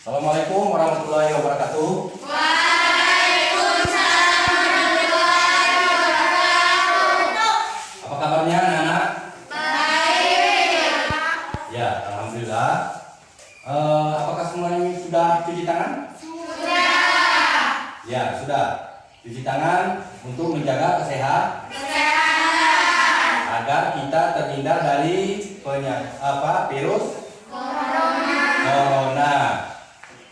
Assalamualaikum warahmatullahi wabarakatuh. Waalaikumsalam warahmatullahi wabarakatuh. Apa kabarnya anak-anak? Baik. Ya, alhamdulillah. Apakah semuanya sudah cuci tangan? Sudah. Ya, sudah. Cuci tangan untuk menjaga kesehatan agar kita terhindar dari virus corona.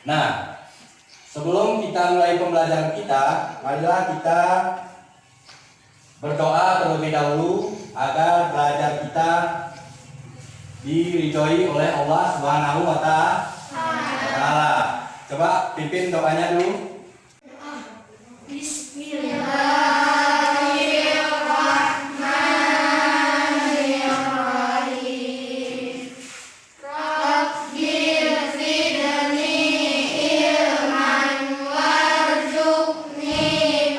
Nah, sebelum kita mulai pembelajaran kita, marilah kita berdoa terlebih dahulu agar belajar kita diridhoi oleh Allah Subhanahu wa Ta'ala. Coba pimpin doanya dulu. Bismillahirrahmanirrahim. Rabbil zidni ilman warzuqni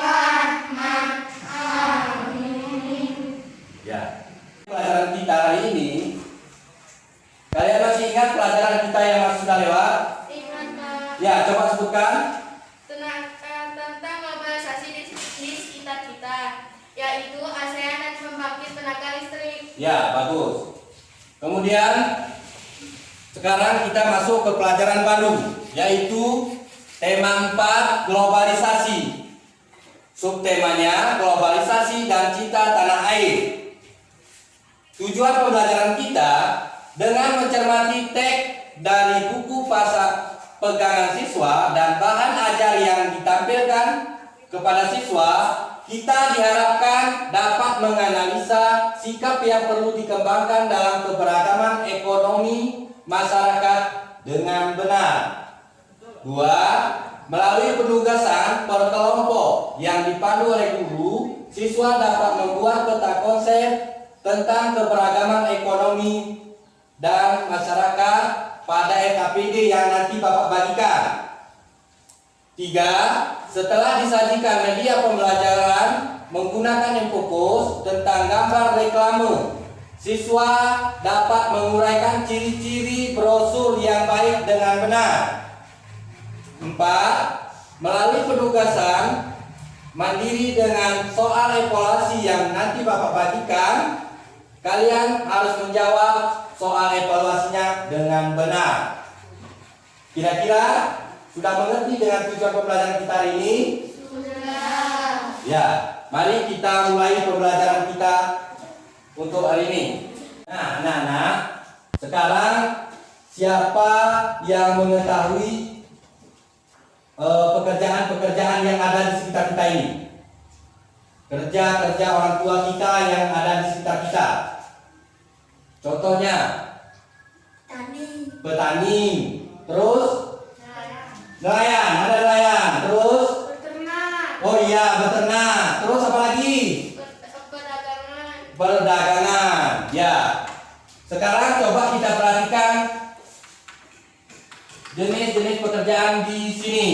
fahman. Amin. Ya. Pelajaran kita hari ini, kalian masih ingat pelajaran kita yang sudah lewat? Ingat, Pak. Ya, coba sebutkan. Tentang globalisasi di sekitar kita, yaitu ASEAN dan pembangkit tenaga listrik. Ya, bagus. Kemudian sekarang kita masuk ke pelajaran baru, yaitu tema 4 globalisasi. Subtemanya globalisasi dan cinta tanah air. Tujuan pembelajaran kita dengan mencermati teks dari buku pegangan siswa dan bahan ajar yang ditampilkan kepada siswa, kita diharapkan dapat menganalisa sikap yang perlu dikembangkan dalam keberagaman ekonomi masyarakat dengan benar. 2. Melalui penugasan per kelompok yang dipandu oleh guru, siswa dapat membuat peta konsep tentang keberagaman ekonomi dan masyarakat pada SKPD yang nanti Bapak bagikan. 3. Setelah disajikan media pembelajaran menggunakan yang fokus tentang gambar reklame, siswa dapat menguraikan ciri-ciri brosur yang baik dengan benar. 4. Melalui penugasan mandiri dengan soal evaluasi yang nanti Bapak bagikan, kalian harus menjawab soal evaluasinya dengan benar. Kira-kira sudah mengerti dengan tujuan pembelajaran kita hari ini? Sudah. Ya, mari kita mulai pembelajaran kita untuk hari ini. Nah, anak-anak, sekarang siapa yang mengetahui pekerjaan-pekerjaan yang ada di sekitar kita ini? Kerja-kerja orang tua kita yang ada di sekitar kita. Contohnya, petani, terus nelayan, ada nelayan, terus Beternak. oh iya beternak, terus apa lagi? Perdagangan. Perdagangan. Ya. Sekarang coba kita perhatikan jenis-jenis pekerjaan di sini.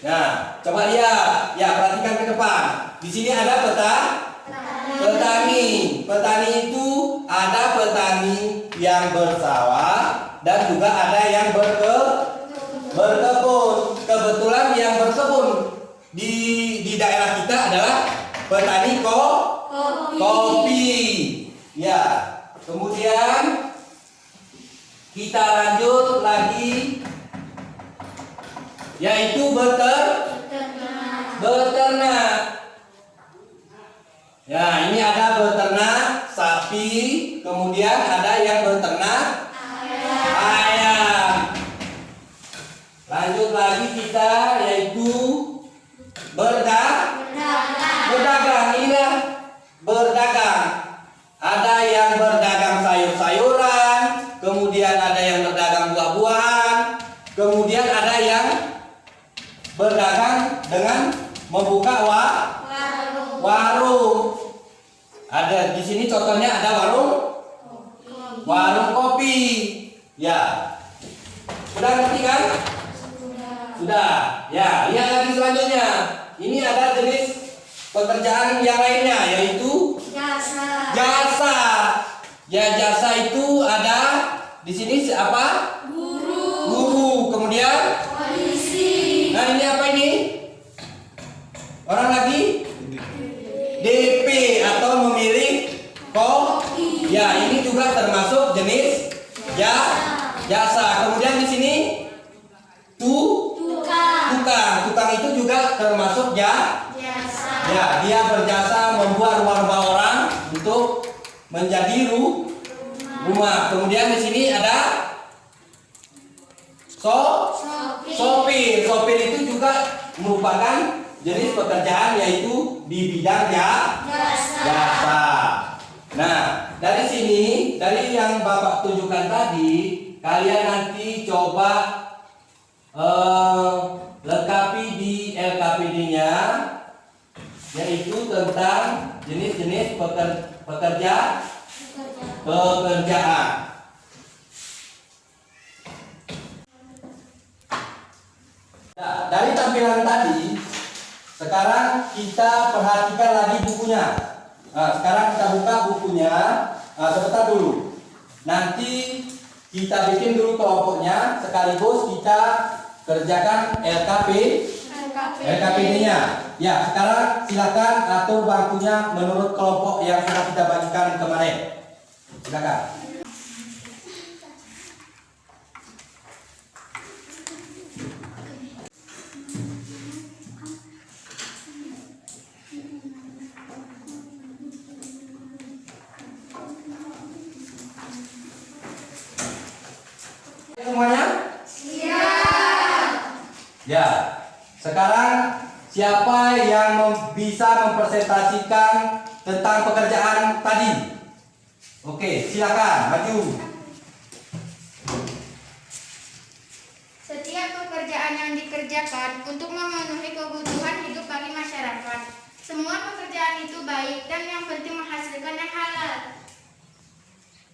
Nah, coba lihat, ya perhatikan ke depan. Di sini ada petani. Petani itu ada petani yang bersawah dan juga ada yang berkebun. Kebetulan yang berkebun di daerah kita adalah petani kopi. Ya. Kemudian kita lanjut lagi, yaitu beternak. Ya, ini ada beternak sapi, kemudian ada yang beternak ayam. Lanjut lagi kita, yaitu berdagang. Inilah berdagang. Ada yang berdagang sayur-sayuran, kemudian ada yang berdagang buah-buahan, kemudian ada yang berdagang dengan membuka warung. Ada di sini contohnya ada warung kopi. Ya. Sudah ngerti kan? Sudah. Ya, lihat lagi selanjutnya. Ini ada jenis pekerjaan yang lainnya, yaitu jasa. Ya, jasa itu ada di sini apa? Guru. Kemudian Nah, ini apa ini? Orang lagi DP atau memilih kopi. Ya, ini juga termasuk jenis jasa. Kemudian di sini tukang. Tukang itu juga termasuk Jasa. ya, dia berjasa membuat rumah-rumah orang untuk menjadi rumah. Kemudian di sini ada sopir. Sopir itu juga merupakan jenis pekerjaan yaitu di bidang jasa. Nah, dari sini, dari yang Bapak tunjukkan tadi, kalian nanti coba lengkapi di LKPD-nya, yaitu tentang jenis-jenis pekerjaan. Nah, dari tampilan tadi, sekarang kita perhatikan lagi bukunya. Nah, sekarang kita buka bukunya. Sebentar dulu. Nanti kita bikin dulu kelompoknya, sekaligus kita kerjakan LKPD-nya. Ya, sekarang silakan atur bangkunya menurut kelompok yang sudah kita bagikan kemarin. Silakan. Semuanya? Ya, sekarang siapa yang bisa mempresentasikan tentang pekerjaan tadi? Oke, silakan maju. Setiap pekerjaan yang dikerjakan untuk memenuhi kebutuhan hidup bagi masyarakat. Semua pekerjaan itu baik dan yang penting menghasilkan yang halal.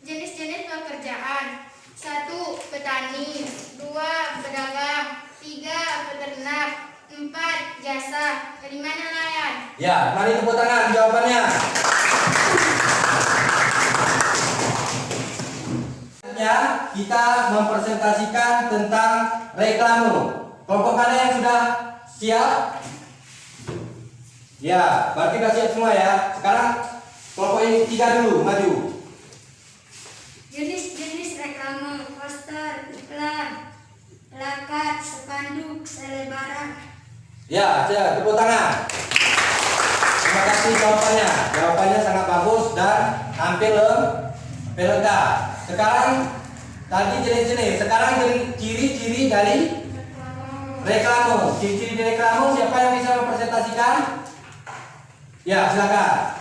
Jenis-jenis pekerjaan: 1. Petani, 2. Pedagang, 3. Peternak, 4. Jasa, 5. Nelayan. Ya, mari tepuk tangan jawabannya. Kita mempresentasikan tentang reklame. Kelompok mana yang sudah siap? Ya, berarti sudah siap semua ya. Sekarang kelompok ini 3 dulu, maju. Jenis-jenis reklame: poster, iklan, plakat, spanduk, selebaran. Ya, tepuk tangan. Terima kasih jawabannya. Jawabannya sangat bagus dan hampir lengkap. Sekarang tadi jenis-jenis. Sekarang ciri-ciri dari reklame. Ciri-ciri dari reklame, siapa yang bisa mempresentasikan? Ya, silakan.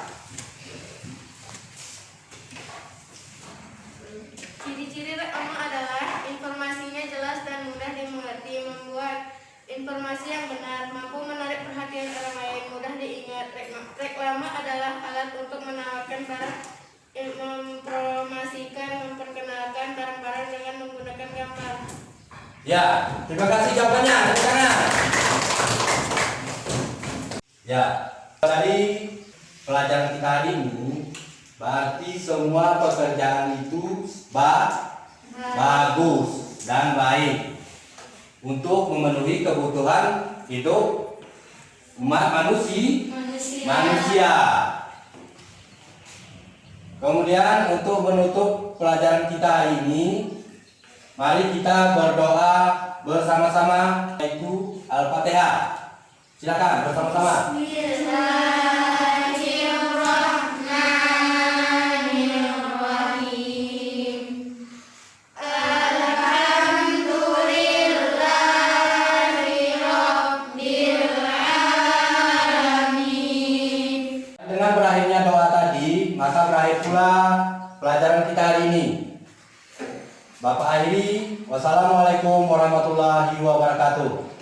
Ciri-ciri reklame adalah informasinya jelas dan mudah dimengerti, membuat informasi yang benar, mampu menarik perhatian orang lain, mudah diingat. Reklame adalah alat untuk menawarkan barang, mempromosikan, memperkenalkan barang-barang dengan menggunakan gambar. Ya, terima kasih jawabannya. Tepuk tangan. Ya, dari pelajaran kita hari ini, berarti semua pekerjaan itu bagus dan baik untuk memenuhi kebutuhan hidup umat manusia. Kemudian untuk menutup pelajaran kita hari ini, mari kita berdoa bersama-sama, yaitu Al-Fatihah. Silakan bersama-sama. Dengan berakhirnya doa tadi, maka berakhir pula pelajaran kita hari ini. Bapak akhiri, wassalamualaikum warahmatullahi wabarakatuh.